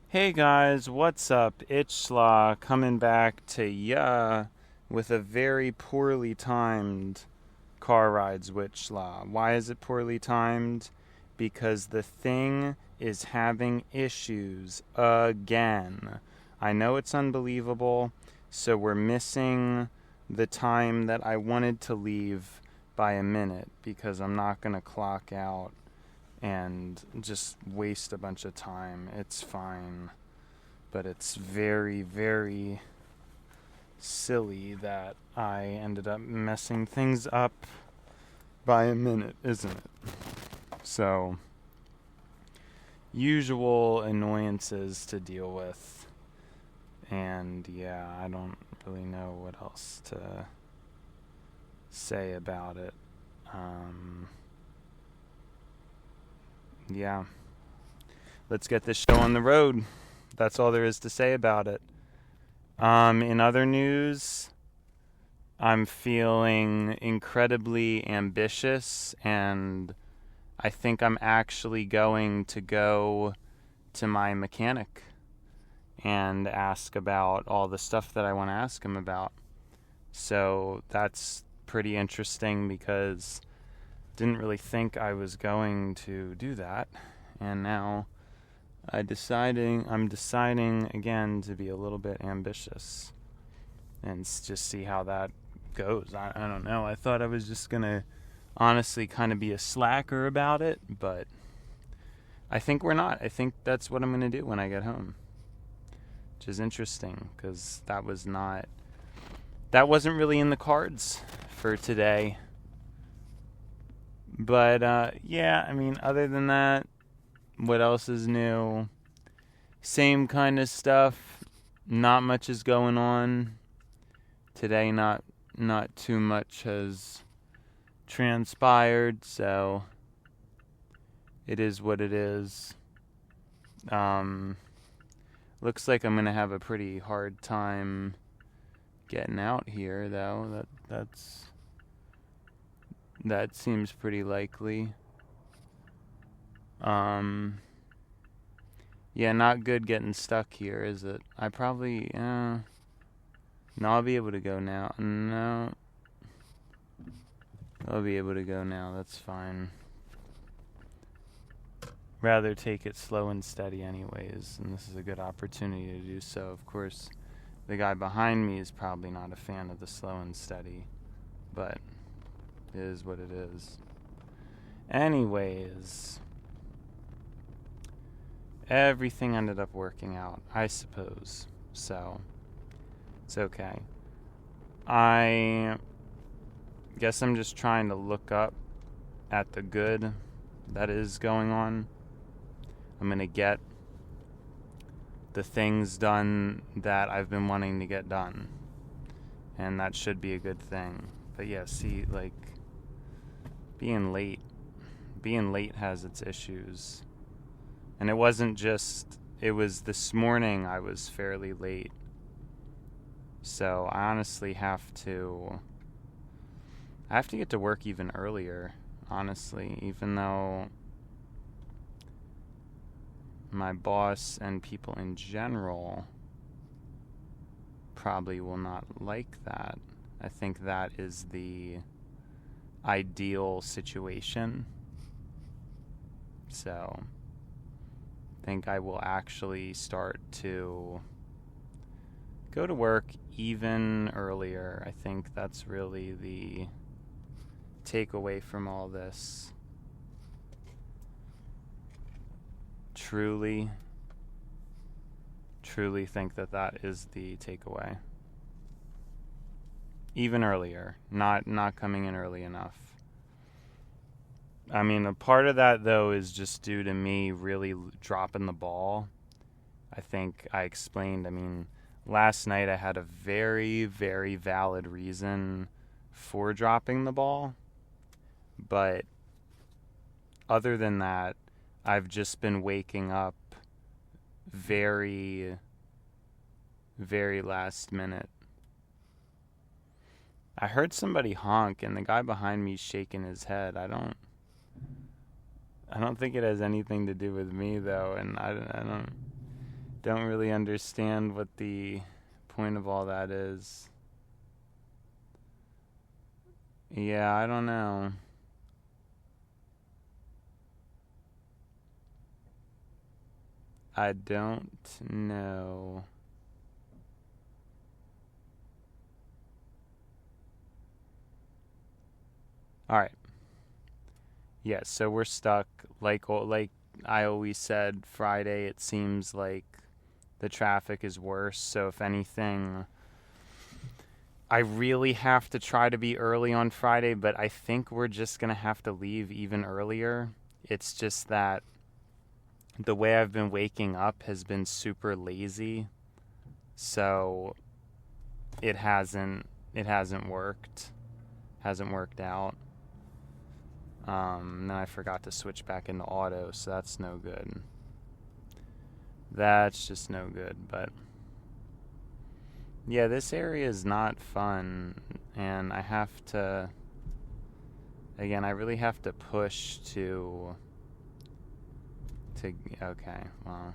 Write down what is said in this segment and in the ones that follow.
Hey guys, what's up? Itchlaw coming back to ya with a very poorly timed car rides Witchlaw. Why is it poorly timed? Because the thing is having issues again. I know it's unbelievable, so we're missing the time that I wanted to leave by a minute because I'm not going to clock out and just waste a bunch of time. It's fine. But it's very, very silly that I ended up messing things up by a minute, isn't it? So, usual annoyances to deal with. And yeah, I don't really know what else to say about it. Yeah. Let's get this show on the road. That's all there is to say about it. In other news, I'm feeling incredibly ambitious, and I think I'm actually going to go to my mechanic and ask about all the stuff that I want to ask him about. So that's pretty interesting because I didn't really think I was going to do that, and now I'm deciding again to be a little bit ambitious and just see how that goes. I don't know. I thought I was just going to honestly kind of be a slacker about it, but I think we're not. I think that's what I'm going to do when I get home, which is interesting because that wasn't really in the cards for today. But yeah, I mean, other than that, what else is new? Same kind of stuff. Not much is going on today. Not too much has transpired, so it is what it is. Looks like I'm gonna have a pretty hard time getting out here, though. That seems pretty likely. Yeah, not good getting stuck here, is it? I probably, no, I'll be able to go now. No, I'll be able to go now, that's fine. Rather take it slow and steady anyways, and this is a good opportunity to do so. Of course, the guy behind me is probably not a fan of the slow and steady, but it is what it is. Anyways, everything ended up working out, I suppose. So, it's okay. I guess I'm just trying to look up at the good that is going on. I'm going to get the things done that I've been wanting to get done. And that should be a good thing. But yeah, see, like, being late has its issues. And it wasn't just, it was this morning I was fairly late. So I honestly have to get to work even earlier, honestly, even though my boss and people in general probably will not like that. I think that is the ideal situation. So I think I will actually start to go to work even earlier. I think that's really the takeaway from all this. Truly think that is the takeaway. Even earlier, not coming in early enough. I mean, a part of that, though, is just due to me really dropping the ball. I think I explained, last night I had a very, very valid reason for dropping the ball. But other than that, I've just been waking up very, very last minute. I heard somebody honk, and the guy behind me shaking his head. I don't think it has anything to do with me, though, and I don't don't really understand what the point of all that is. Yeah, I don't know. I don't know. All right. Yeah, so we're stuck. Like I always said, Friday it seems like the traffic is worse. So if anything, I really have to try to be early on Friday, but I think we're just going to have to leave even earlier. It's just that the way I've been waking up has been super lazy. So it hasn't worked. Hasn't worked out. Then I forgot to switch back into auto, so that's no good. That's just no good, but yeah, this area is not fun, and I have to, again, I really have to push to, okay, well,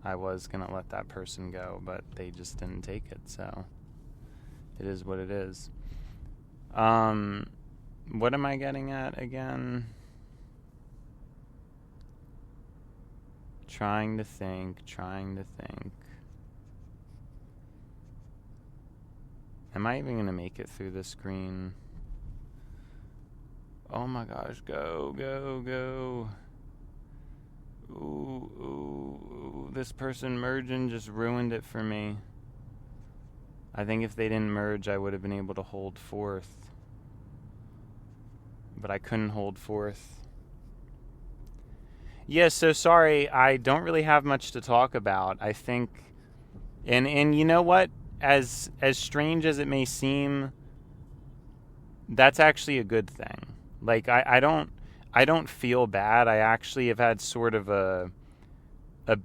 I was going to let that person go, but they just didn't take it, so it is what it is. What am I getting at again? Trying to think. Am I even going to make it through the screen? Oh my gosh, go. Ooh, this person merging just ruined it for me. I think if they didn't merge, I would have been able to hold fourth. But I couldn't hold fourth. Yeah, so sorry, I don't really have much to talk about. I think, and you know what? As strange as it may seem, that's actually a good thing. Like I don't feel bad. I actually have had sort of a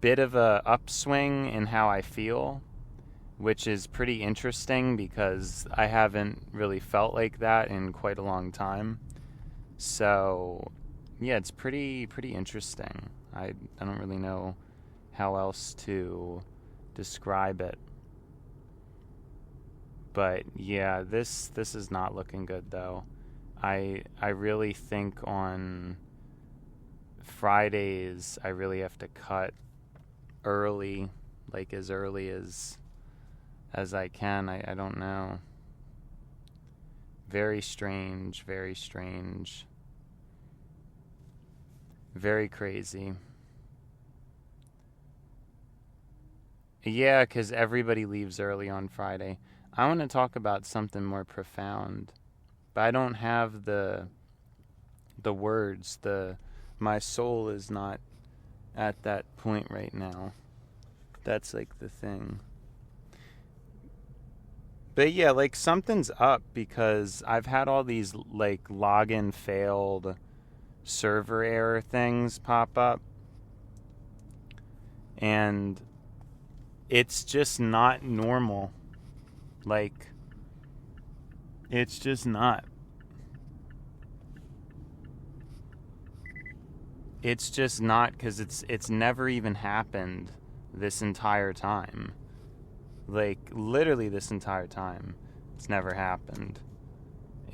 bit of a upswing in how I feel, which is pretty interesting because I haven't really felt like that in quite a long time. So, yeah, it's pretty interesting. I don't really know how else to describe it. But yeah, this is not looking good though. I really think on Fridays I really have to cut early, like as early as I can. I don't know. Very strange. Very crazy. Yeah, because everybody leaves early on Friday. I want to talk about something more profound, but I don't have the words. My soul is not at that point right now. That's like the thing. But yeah, like something's up because I've had all these like login failed server error things pop up, and it's just not normal. Like, it's just not. It's just not, because it's never even happened this entire time. Like, literally this entire time. It's never happened.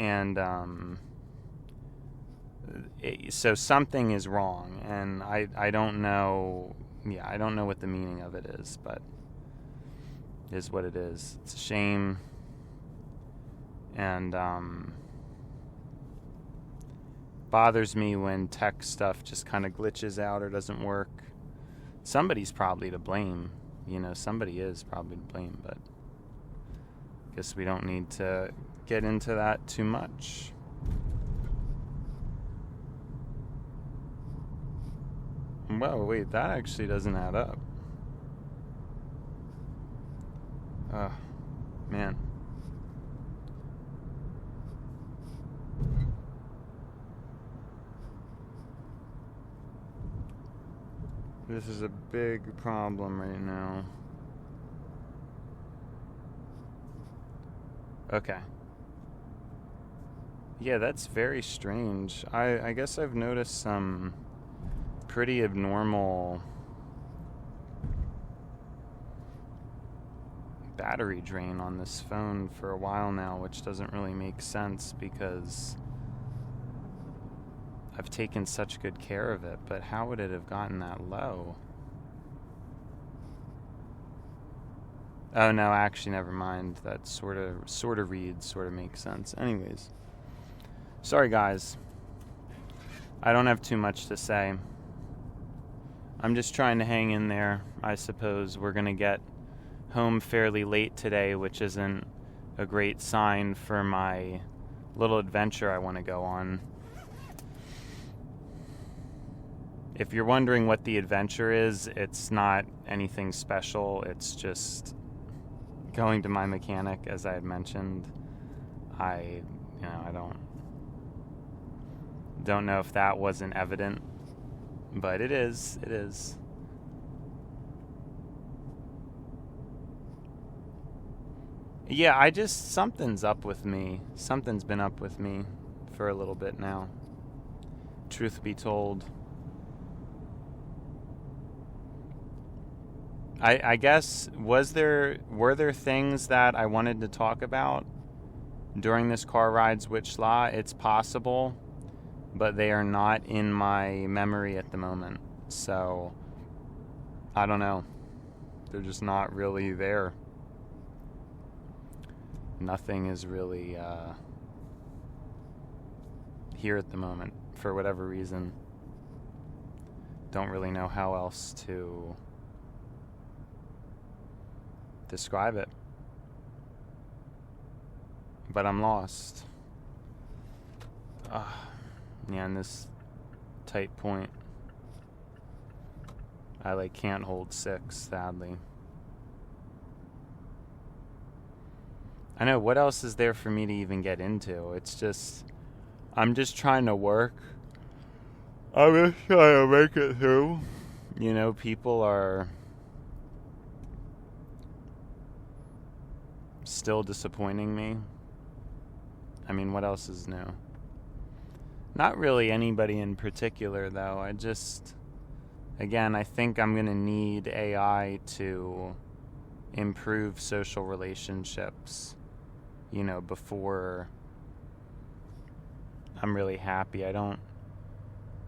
And, so something is wrong, and I don't know, I don't know what the meaning of it is, but it is what it is. It's a shame, and bothers me when tech stuff just kind of glitches out or doesn't work. Somebody's probably to blame, somebody is probably to blame, but I guess we don't need to get into that too much. Well, wait, that actually doesn't add up. Oh, man. This is a big problem right now. Okay. Yeah, that's very strange. I guess I've noticed some pretty abnormal battery drain on this phone for a while now, which doesn't really make sense because I've taken such good care of it, but how would it have gotten that low? Oh no, actually never mind. That sort of reads, sort of makes sense. Anyways. Sorry guys. I don't have too much to say. I'm just trying to hang in there. I suppose we're going to get home fairly late today, which isn't a great sign for my little adventure I want to go on. If you're wondering what the adventure is, it's not anything special. It's just going to my mechanic, as I had mentioned. I don't know if that wasn't evident, but it is. Yeah, something's up with me. Something's been up with me for a little bit now. Truth be told. I guess, were there things that I wanted to talk about during this car ride switch law? It's possible, but they are not in my memory at the moment. So, I don't know. They're just not really there. Nothing is really here at the moment, for whatever reason. Don't really know how else to describe it. But I'm lost. Yeah, in this tight point, I can't hold 6, sadly. I know, what else is there for me to even get into? It's just, I'm just trying to work. I'm just trying to make it through. People are still disappointing me. I mean, what else is new? Not really anybody in particular, though. Again, I think I'm going to need AI to improve social relationships, before I'm really happy. I don't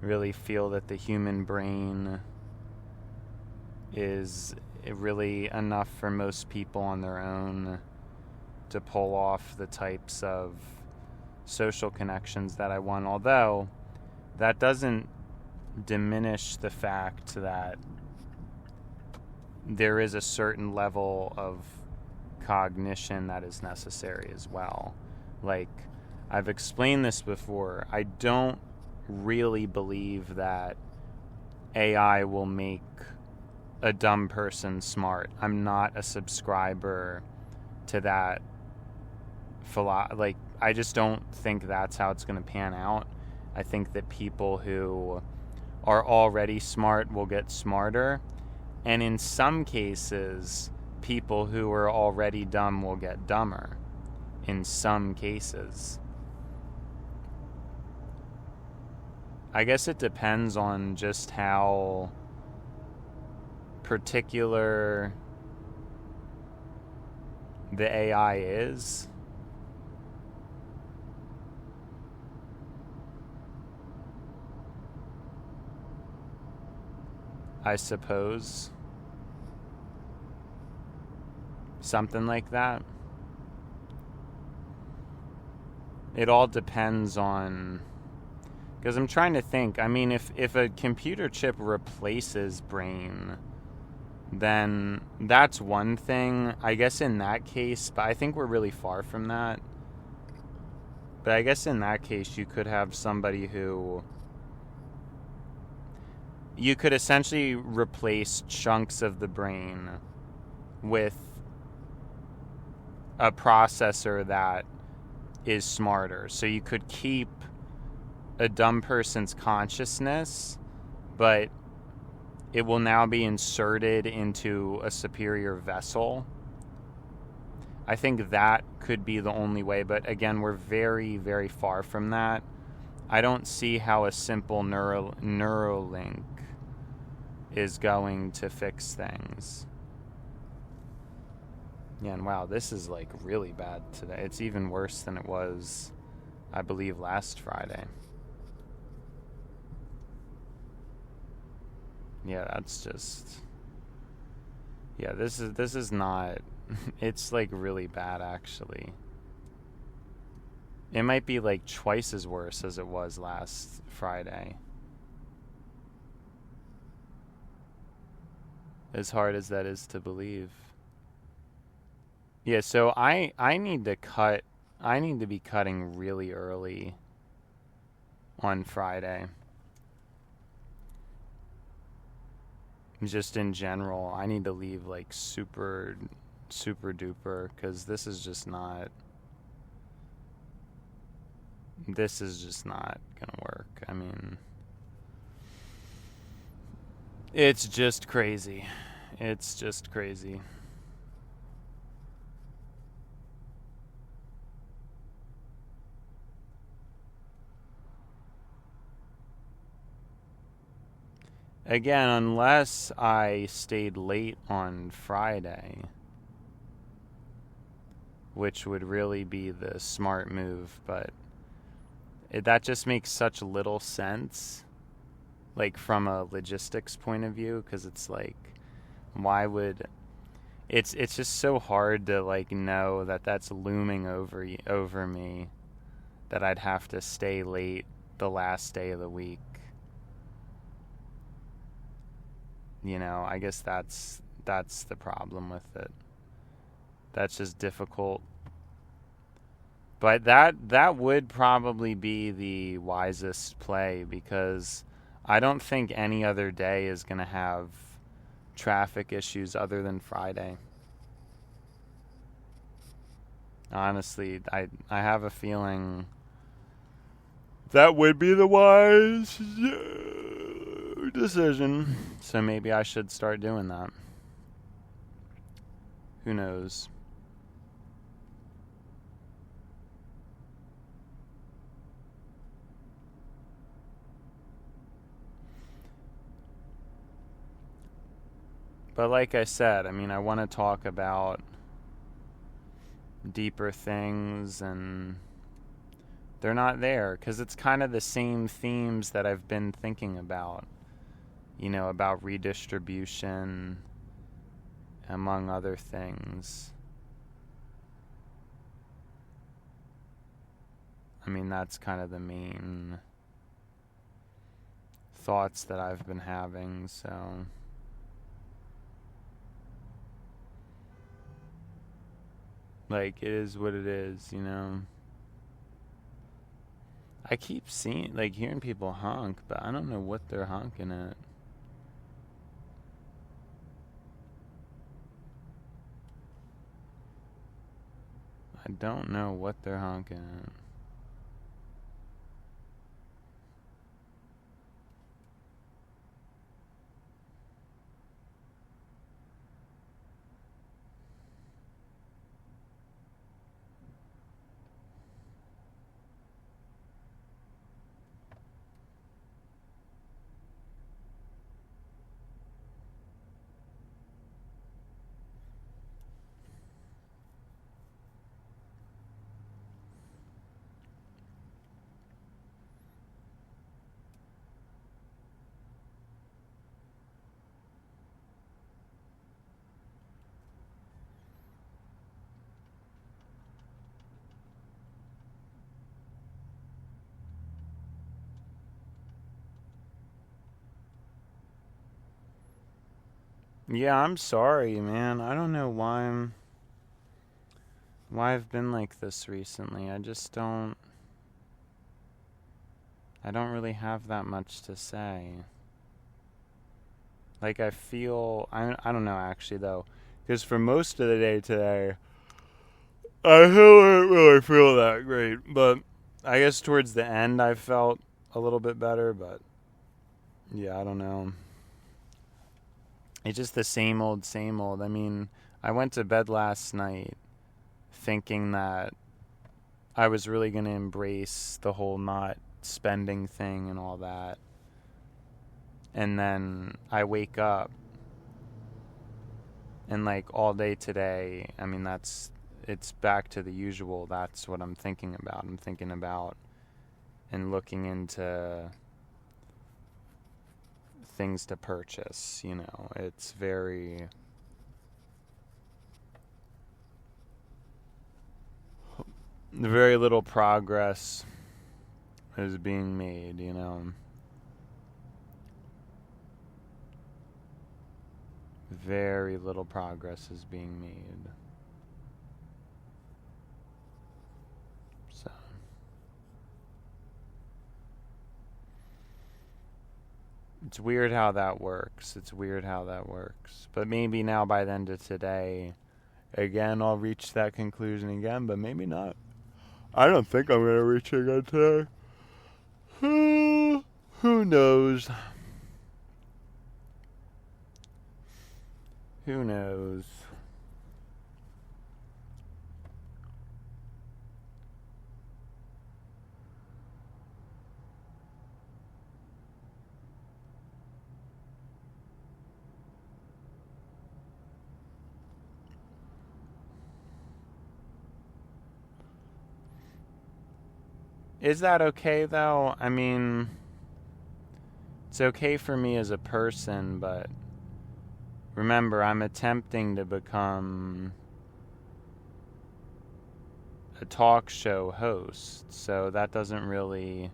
really feel that the human brain is really enough for most people on their own to pull off the types of social connections that I want, although that doesn't diminish the fact that there is a certain level of cognition that is necessary as well. I've explained this before, I don't really believe that AI will make a dumb person smart. I'm not a subscriber to that I just don't think that's how it's going to pan out. I think that people who are already smart will get smarter, and in some cases, people who are already dumb will get dumber. In some cases. I guess it depends on just how particular the AI is. I suppose. Something like that. It all depends on... Because I'm trying to think. I mean, if a computer chip replaces brain, then that's one thing. I guess in that case, but I think we're really far from that. But I guess in that case, you could have somebody who... You could essentially replace chunks of the brain with a processor that is smarter. So you could keep a dumb person's consciousness, but it will now be inserted into a superior vessel. I think that could be the only way, but again, we're very, very far from that. I don't see how a simple Neuralink is going to fix things. Yeah, and wow, this is like really bad today. It's even worse than it was, I believe, last Friday. Yeah, that's just... Yeah, this is not... It's like really bad, actually. It might be like twice as worse as it was last Friday. As hard as that is to believe. Yeah, so I need to cut. I need to be cutting really early on Friday. Just in general, I need to leave like super duper, because this is just not gonna work. I mean, it's just crazy. It's just crazy. Again, unless I stayed late on Friday, which would really be the smart move, but that just makes such little sense, like from a logistics point of view, because it's like, why would... It's just so hard to like know that that's looming over me, that I'd have to stay late the last day of the week. You know, I guess that's the problem with it. That's just difficult. But that would probably be the wisest play, because I don't think any other day is going to have traffic issues other than Friday. Honestly, I have a feeling that would be the wise decision. So maybe I should start doing that. Who knows? But like I said, I mean, I want to talk about deeper things, and they're not there, because it's kind of the same themes that I've been thinking about. You know, about redistribution, among other things. I mean, that's kind of the main thoughts that I've been having, so... Like, it is what it is, you know? I keep hearing people honk, but I don't know what they're honking at. I don't know what they're honking at. Yeah, I'm sorry, man. I don't know why I've been like this recently. I don't really have that much to say. Like, I don't know, actually, though, because for most of the day today, I didn't really feel that great, but I guess towards the end I felt a little bit better, but yeah, I don't know. It's just the same old, same old. I mean, I went to bed last night thinking that I was really going to embrace the whole not spending thing and all that. And then I wake up And like all day today, I mean, it's back to the usual. That's what I'm thinking about. I'm thinking about and looking into things to purchase, It's very little progress is being made, Very little progress is being made. So it's weird how that works. But maybe now by the end of today, again, I'll reach that conclusion again, but maybe not. I don't think I'm going to reach it again today. Who knows? Who knows? Is that okay, though? I mean, it's okay for me as a person, but remember, I'm attempting to become a talk show host, so that doesn't really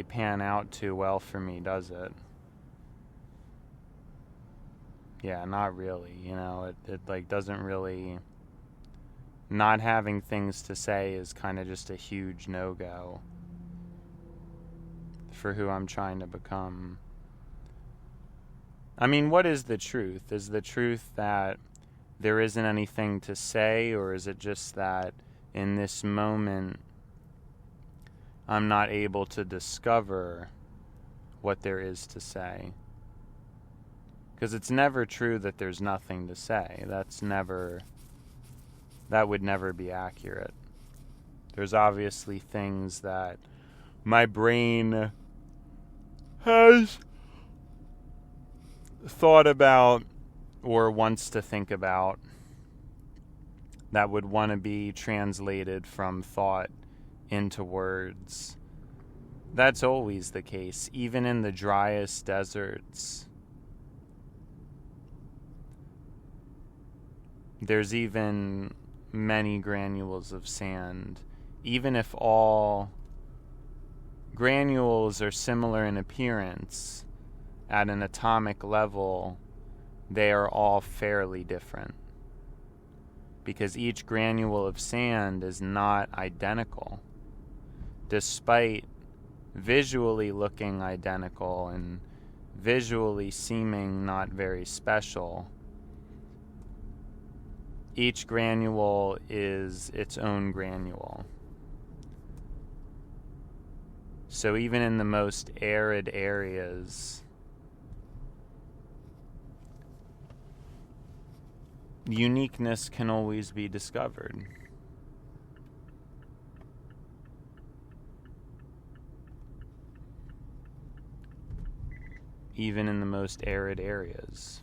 pan out too well for me, does it? Yeah, not really, it like doesn't really. Not having things to say is kind of just a huge no-go for who I'm trying to become. I mean, what is the truth? Is the truth that there isn't anything to say, or is it just that in this moment I'm not able to discover what there is to say? Because it's never true that there's nothing to say. That would never be accurate. There's obviously things that my brain has thought about or wants to think about that would want to be translated from thought into words. That's always the case, even in the driest deserts. There's even many granules of sand. Even if all granules are similar in appearance, at an atomic level, they are all fairly different. Because each granule of sand is not identical. Despite visually looking identical and visually seeming not very special, each granule is its own granule. So even in the most arid areas, uniqueness can always be discovered. Even in the most arid areas.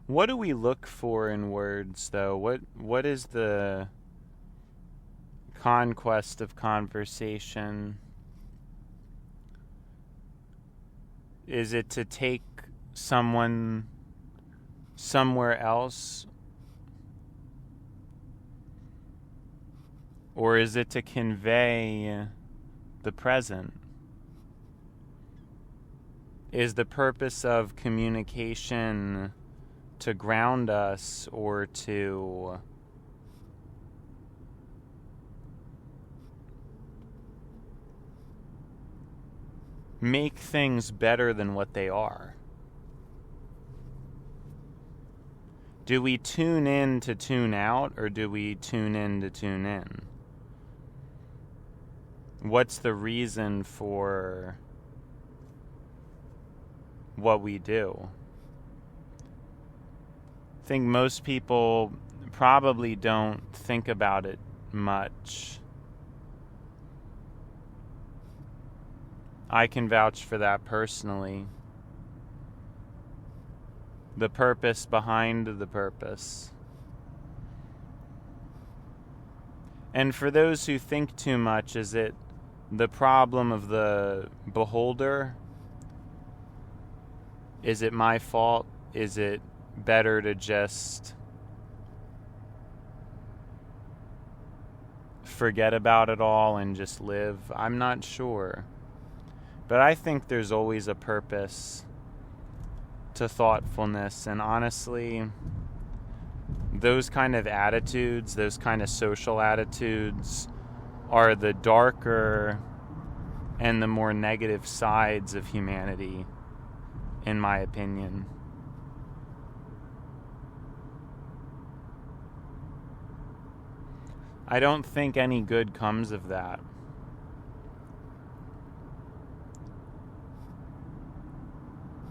What do we look for in words, though? What is the conquest of conversation? Is it to take someone somewhere else? Or is it to convey the present? Is the purpose of communication to ground us or to make things better than what they are? Do we tune in to tune out, or do we tune in to tune in? What's the reason for what we do? I think most people probably don't think about it much. I can vouch for that personally. The purpose behind the purpose. And for those who think too much, is it the problem of the beholder? Is it my fault? Is it better to just forget about it all and just live? I'm not sure. But I think there's always a purpose to thoughtfulness, and honestly, those kind of attitudes, those kind of social attitudes, are the darker and the more negative sides of humanity, in my opinion. I don't think any good comes of that.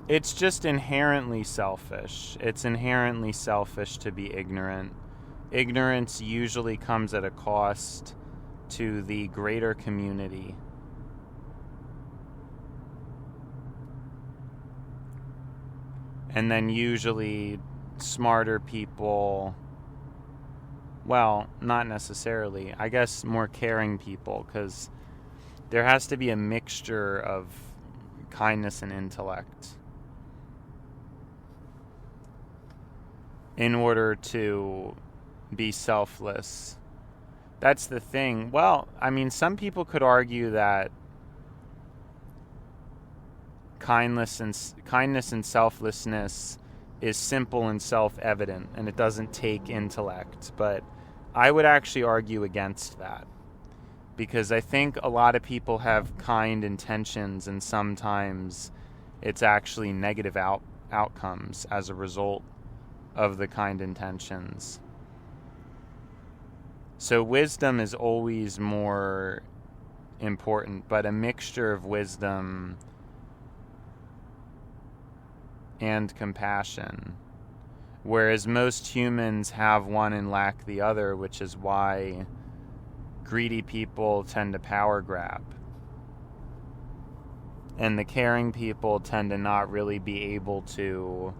It's just inherently selfish. It's inherently selfish to be ignorant. Ignorance usually comes at a cost to the greater community. And then usually smarter people, well, not necessarily, I guess more caring people, because there has to be a mixture of kindness and intellect in order to be selfless. That's the thing. Well, I mean, some people could argue that kindness and selflessness is simple and self-evident, and it doesn't take intellect. But I would actually argue against that, because I think a lot of people have kind intentions, and sometimes it's actually negative outcomes as a result of the kind intentions. So wisdom is always more important, but a mixture of wisdom and compassion. Whereas most humans have one and lack the other, which is why greedy people tend to power grab. And the caring people tend to not really be able to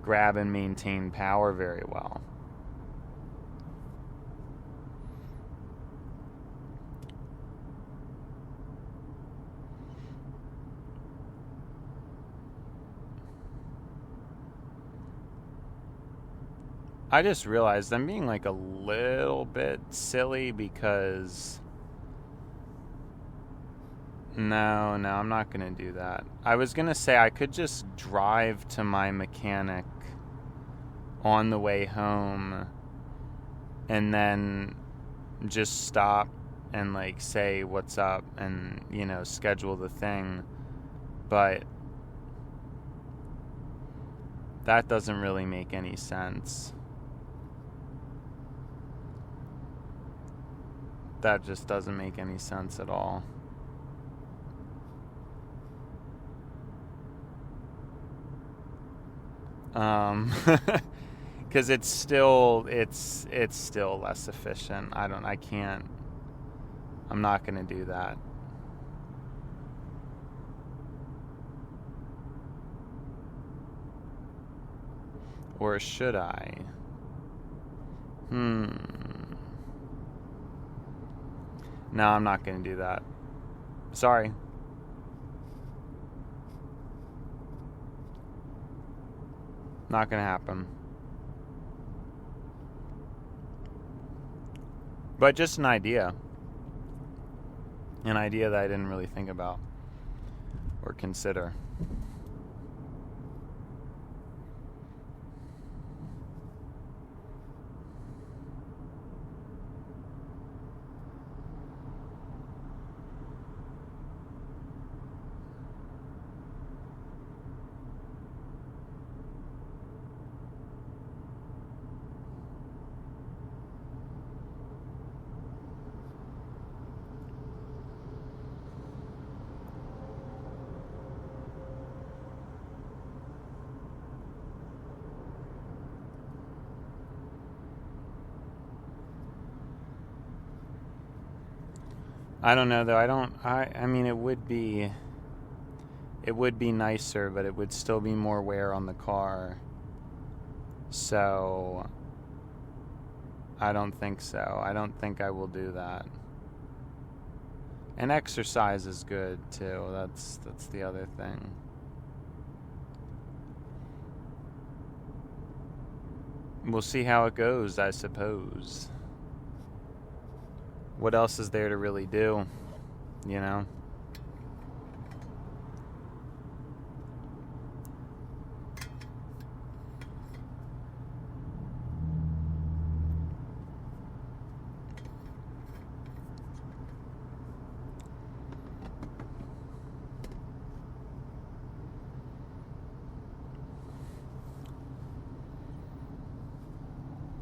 grab and maintain power very well. I just realized I'm being like a little bit silly because no, I'm not going to do that. I was going to say I could just drive to my mechanic on the way home and then just stop and like say what's up and, you know, schedule the thing. But that doesn't really make any sense. That just doesn't make any sense at all. Because it's still less efficient. I'm not gonna do that. Or should I? No, I'm not gonna do that. Sorry. Not gonna happen. But just an idea. An idea that I didn't really think about or consider. I don't know though. I mean, it would be nicer, but it would still be more wear on the car. So I don't think so. I don't think I will do that. And exercise is good too. That's the other thing. We'll see how it goes, I suppose. What else is there to really do, you know?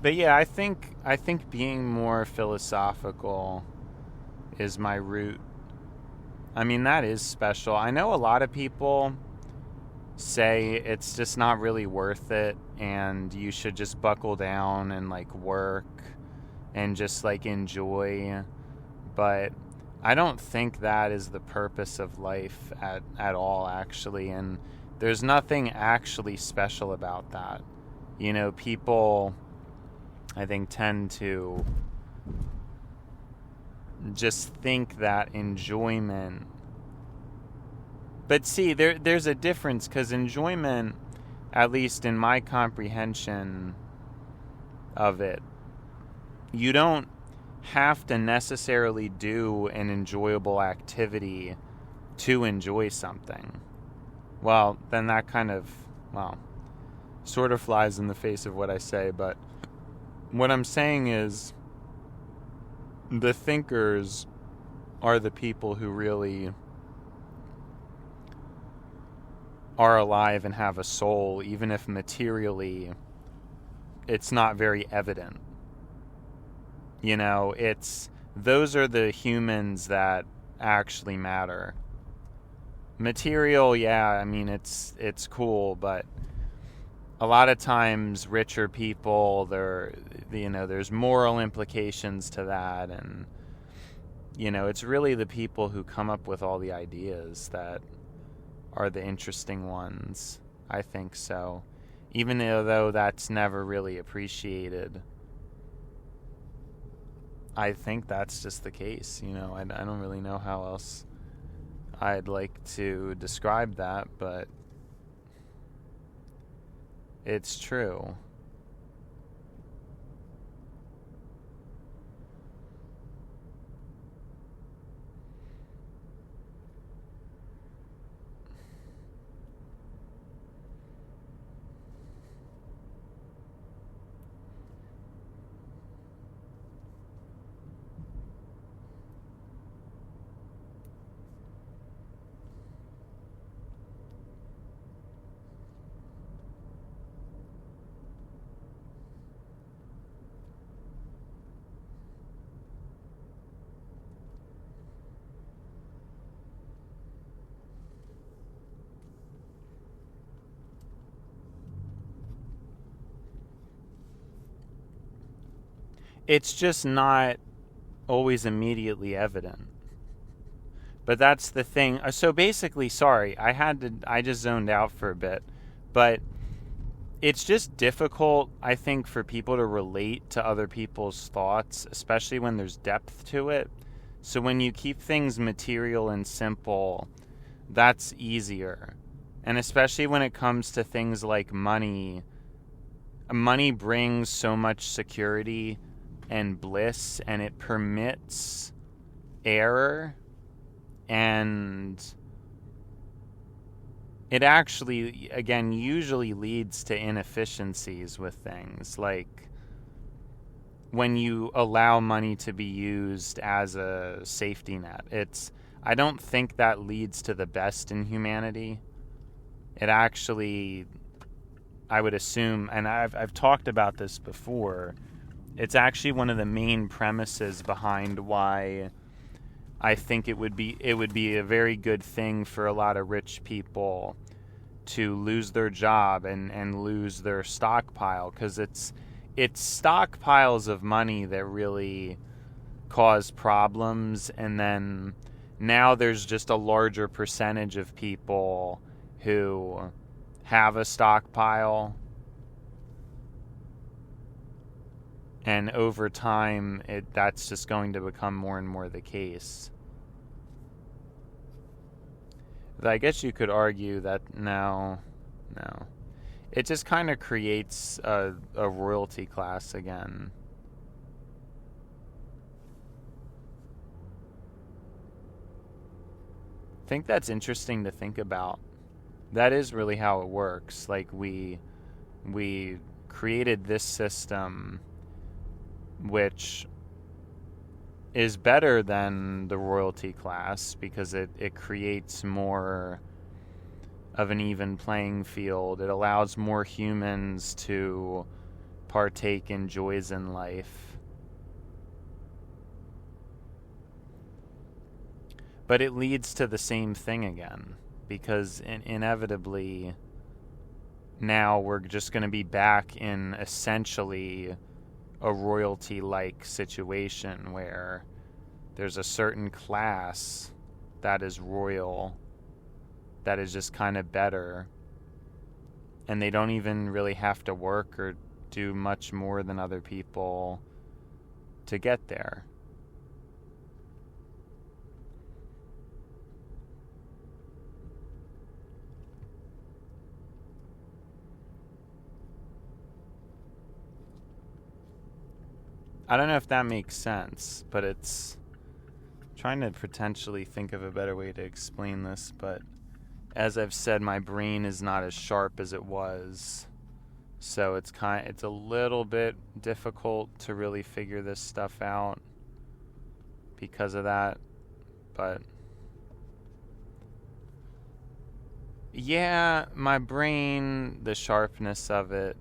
But yeah, I think being more philosophical is my route. I mean, that is special. I know a lot of people say it's just not really worth it and you should just buckle down and like work and just like enjoy. But I don't think that is the purpose of life at all, actually. And there's nothing actually special about that. You know, people, I think, tend to just think that enjoyment. But see, there's a difference, because enjoyment, at least in my comprehension of it, you don't have to necessarily do an enjoyable activity to enjoy something. Well, then that kind of, sort of flies in the face of what I say, but what I'm saying is the thinkers are the people who really are alive and have a soul, even if materially it's not very evident. You know, those are the humans that actually matter. Material, yeah, I mean, it's cool, but a lot of times richer people, there's moral implications to that, and it's really the people who come up with all the ideas that are the interesting ones, I think. So even though that's never really appreciated, I think that's just the case. I don't really know how else I'd like to describe that, but it's true. It's just not always immediately evident. But that's the thing. So basically, sorry, I just zoned out for a bit. But it's just difficult, I think, for people to relate to other people's thoughts, especially when there's depth to it. So when you keep things material and simple, that's easier. And especially when it comes to things like money. Money brings so much security and bliss, and it permits error, and it actually, again, usually leads to inefficiencies with things, like when you allow money to be used as a safety net. I don't think that leads to the best in humanity. It actually, I would assume, and I've talked about this before, it's actually one of the main premises behind why I think it would be a very good thing for a lot of rich people to lose their job and lose their stockpile, because it's stockpiles of money that really cause problems, and then now there's just a larger percentage of people who have a stockpile, and over time that's just going to become more and more the case. But I guess you could argue that no, it just kind of creates a royalty class again. I think that's interesting to think about. That is really how it works. Like, we created this system which is better than the royalty class because it creates more of an even playing field. It allows more humans to partake in joys in life. But it leads to the same thing again, because inevitably now we're just going to be back in essentially a royalty-like situation where there's a certain class that is royal, that is just kind of better, and they don't even really have to work or do much more than other people to get there. I don't know if that makes sense, but it's trying to potentially think of a better way to explain this, but as I've said, my brain is not as sharp as it was, so it's a little bit difficult to really figure this stuff out because of that. But yeah, my brain, the sharpness of it,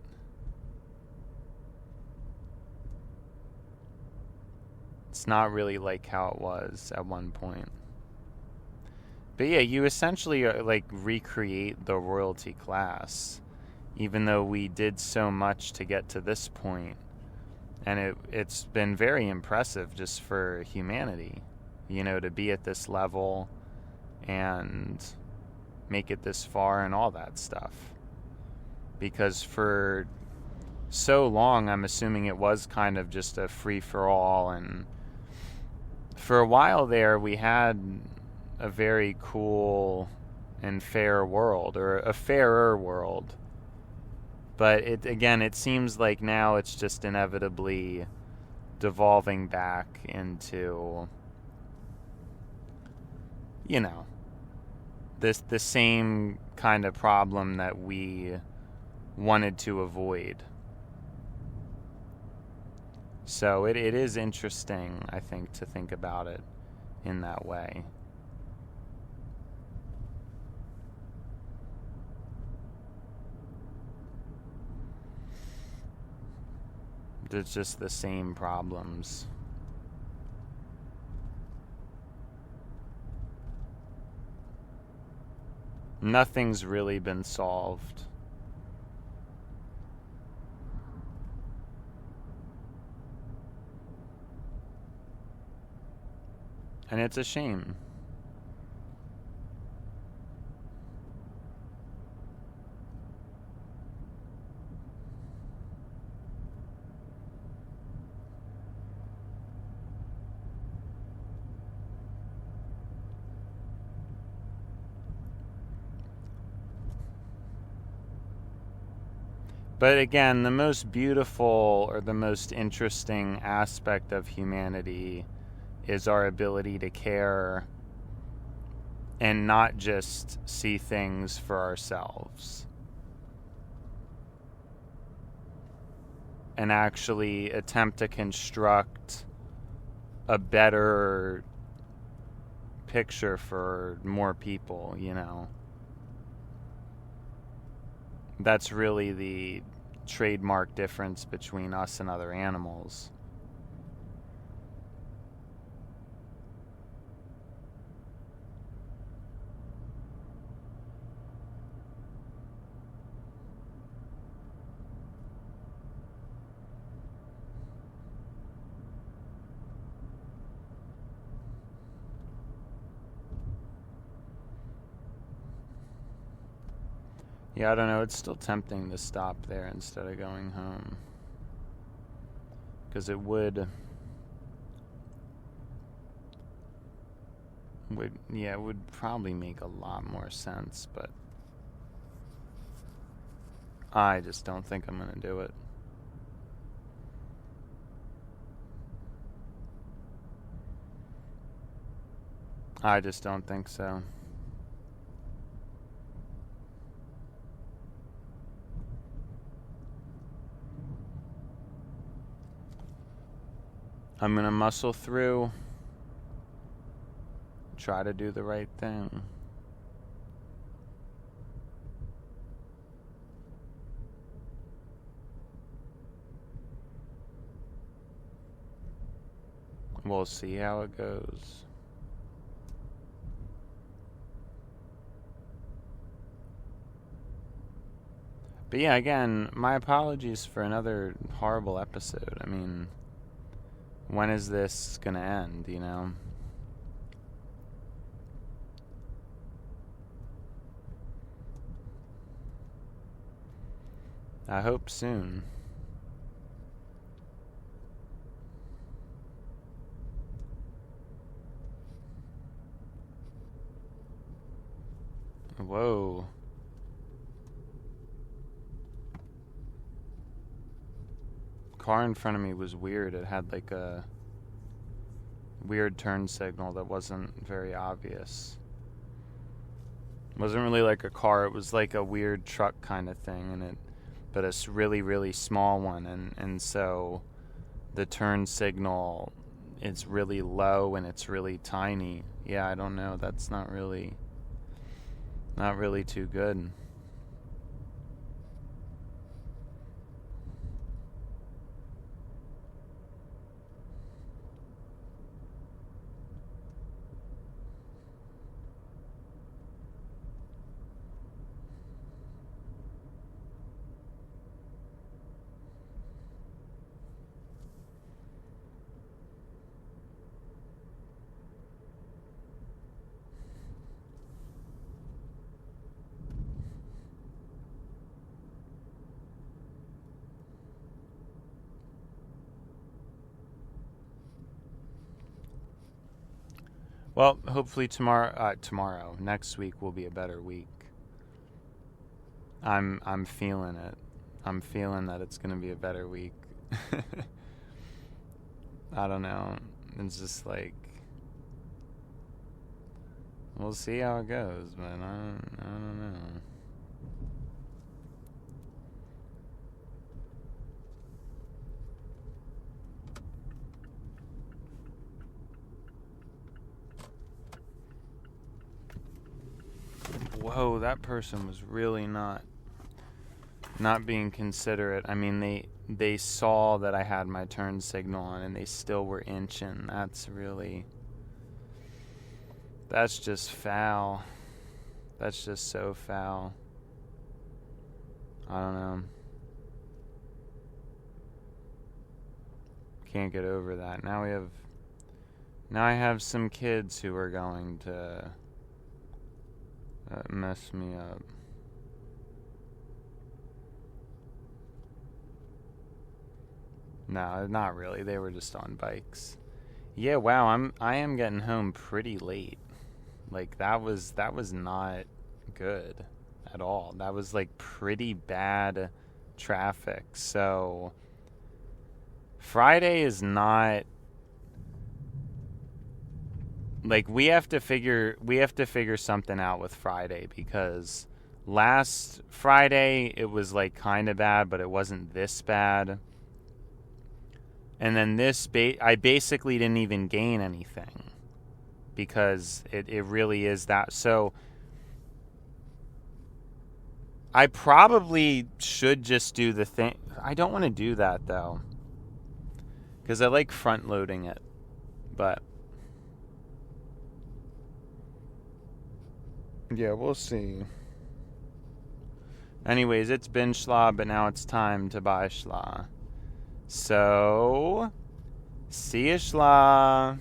it's not really like how it was at one point. But yeah, you essentially like recreate the royalty class, even though we did so much to get to this point. And it's been very impressive just for humanity, to be at this level and make it this far and all that stuff. Because for so long, I'm assuming it was kind of just a free-for-all, and for a while there, we had a very cool and fair world, or a fairer world. But it seems like now it's just inevitably devolving back into, the same kind of problem that we wanted to avoid. So it is interesting, I think, to think about it in that way. It's just the same problems. Nothing's really been solved. And it's a shame. But again, the most beautiful or the most interesting aspect of humanity is our ability to care and not just see things for ourselves, and actually attempt to construct a better picture for more people, That's really the trademark difference between us and other animals. Yeah, I don't know. It's still tempting to stop there instead of going home. Because it would probably make a lot more sense, but I just don't think I'm going to do it. I just don't think so. I'm going to muscle through, try to do the right thing. We'll see how it goes. But yeah, again, my apologies for another horrible episode. I mean, when is this gonna end, you know? I hope soon. Whoa. Car in front of me was weird. It had like a weird turn signal that wasn't very obvious. It wasn't really like a car, it was like a weird truck kind of thing, but a really, really small one, and so the turn signal is really low and it's really tiny. Yeah, I don't know. That's not really too good. Well, hopefully next week will be a better week. I'm feeling it. I'm feeling that it's gonna be a better week. I don't know. It's just like, we'll see how it goes, but I don't know. Whoa, that person was really not being considerate. I mean, they saw that I had my turn signal on and they still were inching. That's just foul. That's just so foul. I don't know. Can't get over that. Now I have some kids who are going to mess me up. No, not really. They were just on bikes. Yeah, wow, I am getting home pretty late. Like that was not good at all. That was like pretty bad traffic. So Friday is not, like, we have to figure something out with Friday, because last Friday it was like kind of bad, but it wasn't this bad. And then I basically didn't even gain anything, because it really is that. So I probably should just do the thing. I don't want to do that though, because I like front loading it, but yeah, we'll see. Anyways, it's been schla, but now it's time to buy schla. So, see ya, schla.